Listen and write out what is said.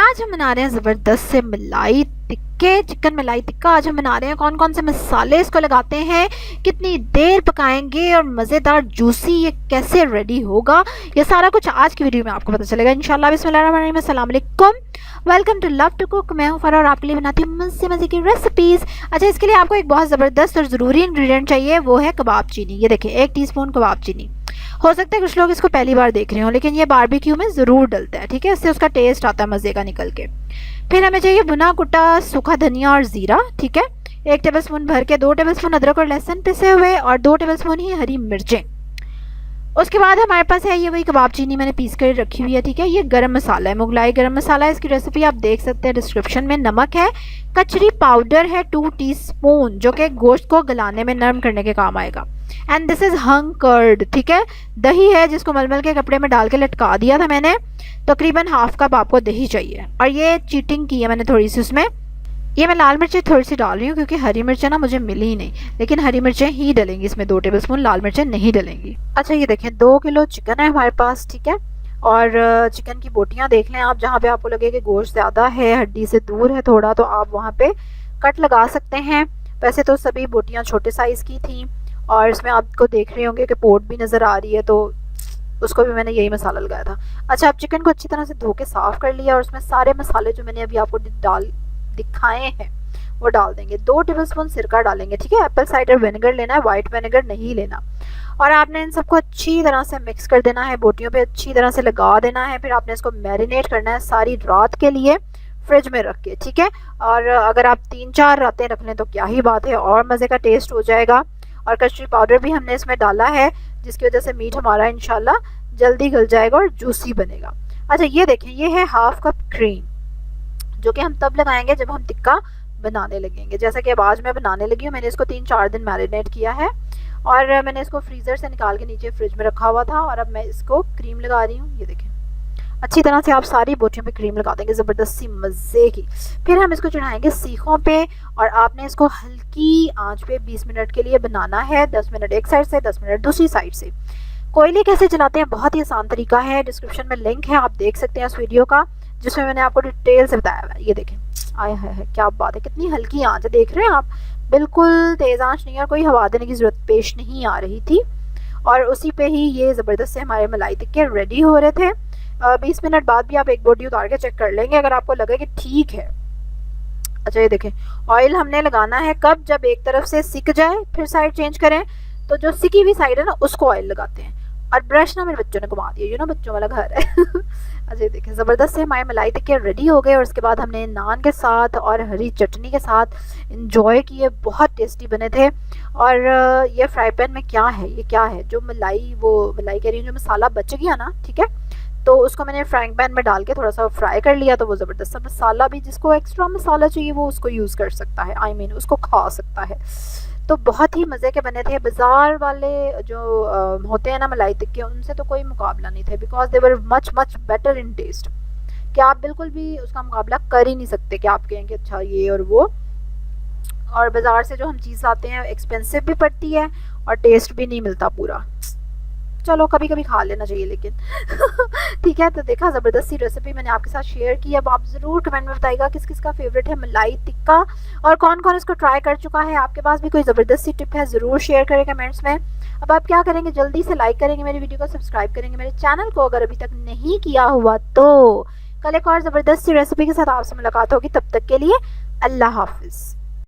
आज हम बना रहे हैं ज़बरदस्त से मलाई टिक्के, चिकन मलाई टिक्का। आज हम बना रहे हैं कौन कौन से मसाले इसको लगाते हैं, कितनी देर पकाएंगे और मज़ेदार जूसी ये कैसे रेडी होगा, ये सारा कुछ आज की वीडियो में आपको पता चलेगा इंशाल्लाह। बिस्मिल्लाहिर्रहमानिर्रहीम, अस्सलाम वालेकुम, welcome to love to cook. मैं हूँ फरा और आपके लिए बनाती हूँ मज़े मज़े की रेसिपीज़। अच्छा, इसके लिए आपको एक बहुत ज़बरदस्त और ज़रूरी इंग्रेडिएंट चाहिए, वो है कबाब चीनी। ये देखिए 1 टीस्पून कबाब चीनी। हो सकता है कुछ लोग इसको पहली बार देख रहे हो, लेकिन ये बारबेक्यू में ज़रूर डलता है, ठीक है, इससे उसका टेस्ट आता है मज़े का निकल के। फिर हमें चाहिए भुना कुटा सूखा धनिया और ज़ीरा, ठीक है, 1 टेबलस्पून भर के, 2 टेबलस्पून अदरक और लहसुन पिसे हुए और 2 टेबलस्पून ही हरी मिर्चें। उसके बाद हमारे पास है ये वही कबाब चीनी मैंने पीस कर रखी हुई है, ठीक है। ये गरम मसाला है, मुगलाई गरम मसाला है, इसकी रेसिपी आप देख सकते हैं डिस्क्रिप्शन में। नमक है, कचरी पाउडर है 2 टीस्पून, जो कि गोश्त को गलाने में नरम करने के काम आएगा। And this is hung curd, ठीक है। दही है जिसको मलमल के कपड़े में डाल के लटका दिया था मैंने, तकरीबन हाफ कप आपको दही चाहिए। और ये चीटिंग की है मैंने थोड़ी सी उसमें, ये मैं लाल मिर्चें थोड़ी सी डाल रही हूँ क्योंकि हरी मिर्चें ना मुझे मिली ही नहीं, लेकिन हरी मिर्चें ही डलेंगी इसमें, 2 टेबलस्पून, लाल मिर्चें नहीं डलेंगी। अच्छा, ये देखें 2 किलो चिकन है हमारे पास, ठीक है। और चिकन की बोटियाँ देख लें आप, जहाँ पे आपको लगे कि गोश्त ज़्यादा है, हड्डी से दूर है थोड़ा, तो आप वहाँ पे कट लगा सकते हैं। वैसे तो सभी बोटियाँ छोटे साइज़ की थी, और इसमें आपको देख रहे होंगे कि पोट भी नज़र आ रही है, तो उसको भी मैंने यही मसाला लगाया था। अच्छा, आप चिकन को अच्छी तरह से धो के साफ़ कर लिया और उसमें सारे मसाले जो मैंने अभी आपको दिखाए हैं वो डाल देंगे। 2 टेबलस्पून सिरका डालेंगे, ठीक है। एप्पल साइडर विनेगर लेना है, वाइट विनेगर नहीं लेना। और आपने इन सबको अच्छी तरह से मिक्स कर देना है, बोटियों पे अच्छी तरह से लगा देना है। फिर आपने इसको मैरिनेट करना है सारी रात के लिए फ्रिज में रख के, ठीक है। और अगर आप 3-4 रातें रख लें तो क्या ही बात है, और मज़े का टेस्ट हो जाएगा। और कस्टर्ड पाउडर भी हमने इसमें डाला है, जिसकी वजह से मीट हमारा इंशाल्लाह जल्दी गल जाएगा और जूसी बनेगा। अच्छा, ये देखें, ये है हाफ कप क्रीम, जो कि हम तब लगाएंगे जब हम टिक्का बनाने लगेंगे। जैसा कि अब आज मैं बनाने लगी हूँ, मैंने इसको 3-4 दिन मैरिनेट किया है और मैंने इसको फ्रीज़र से निकाल के नीचे फ्रिज में रखा हुआ था। और अब मैं इसको क्रीम लगा रही हूँ, ये देखें, अच्छी तरह से आप सारी बोटियों पे क्रीम लगा देंगे, ज़बरदस्त सी मज़े की। फिर हम इसको चढ़ाएंगे सीखों पे, और आपने इसको हल्की आंच पे 20 मिनट के लिए बनाना है। 10 मिनट एक साइड से, 10 मिनट दूसरी साइड से। कोयले कैसे जलाते हैं, बहुत ही आसान तरीका है, डिस्क्रिप्शन में लिंक है, आप देख सकते हैं उस वीडियो का, जिसमें मैंने आपको डिटेल से बताया हुआ है। ये देखें, आय है क्या बात है, कितनी हल्की आंच है, देख रहे हैं आप, बिल्कुल तेज़ आंच नहीं है और कोई हवा देने की ज़रूरत पेश नहीं आ रही थी। और उसी पे ही ये ज़बरदस्त से हमारे मलाई टिक्के रेडी हो रहे थे। 20 मिनट बाद भी आप एक बोटी उतार के चेक कर लेंगे अगर आपको लगे कि ठीक है। अच्छा, ये देखें, ऑयल हमने लगाना है कब, जब एक तरफ से सिक जाए फिर साइड चेंज करें। तो जो सिकी हुई साइड है ना, उसको ऑयल लगाते हैं। और ब्रश ना मेरे बच्चों ने घुमा दिया, ना बच्चों वाला घर है। अच्छा, ये देखें, ज़बरदस्त से हमारे मलाई टिक्के रेडी हो गए। और उसके बाद हमने नान के साथ और हरी चटनी के साथ इंजॉय किए, बहुत टेस्टी बने थे। और ये फ्राई पैन में क्या है, ये क्या है, जो मलाई, वो मलाई कह रही हूँ, जो मसाला बच गया ना, ठीक है, तो उसको मैंने फ्राइंग पैन में डाल के थोड़ा सा फ्राई कर लिया। तो वो ज़बरदस्त सा मसाला भी, जिसको एक्स्ट्रा मसाला चाहिए वो उसको यूज़ कर सकता है, उसको खा सकता है। तो बहुत ही मज़े के बने थे। बाज़ार वाले जो होते हैं ना मलाई टिक्के, उनसे तो कोई मुकाबला नहीं थे, because they were much much better in taste, कि आप बिल्कुल भी उसका मुकाबला कर ही नहीं सकते कि आप कहें कि अच्छा ये और वो। और बाज़ार से जो हम चीज़ लाते हैं एक्सपेंसिव भी पड़ती है और टेस्ट भी नहीं मिलता पूरा। चलो कभी कभी खा लेना चाहिए लेकिन। ठीक है, तो देखा, ज़बरदस्त सी रेसिपी मैंने आपके साथ शेयर की। अब आप ज़रूर कमेंट में बताइएगा किस किस का फेवरेट है मलाई टिक्का, और कौन कौन इसको ट्राई कर चुका है। आपके पास भी कोई ज़बरदस्त सी टिप है, ज़रूर शेयर करें कमेंट्स में। अब आप क्या करेंगे, जल्दी से लाइक करेंगे मेरी वीडियो को, सब्सक्राइब करेंगे मेरे चैनल को अगर अभी तक नहीं किया हुआ तो। कल एक और ज़बरदस्त सी रेसिपी के साथ आपसे मुलाकात होगी, तब तक के लिए अल्लाह हाफिज़।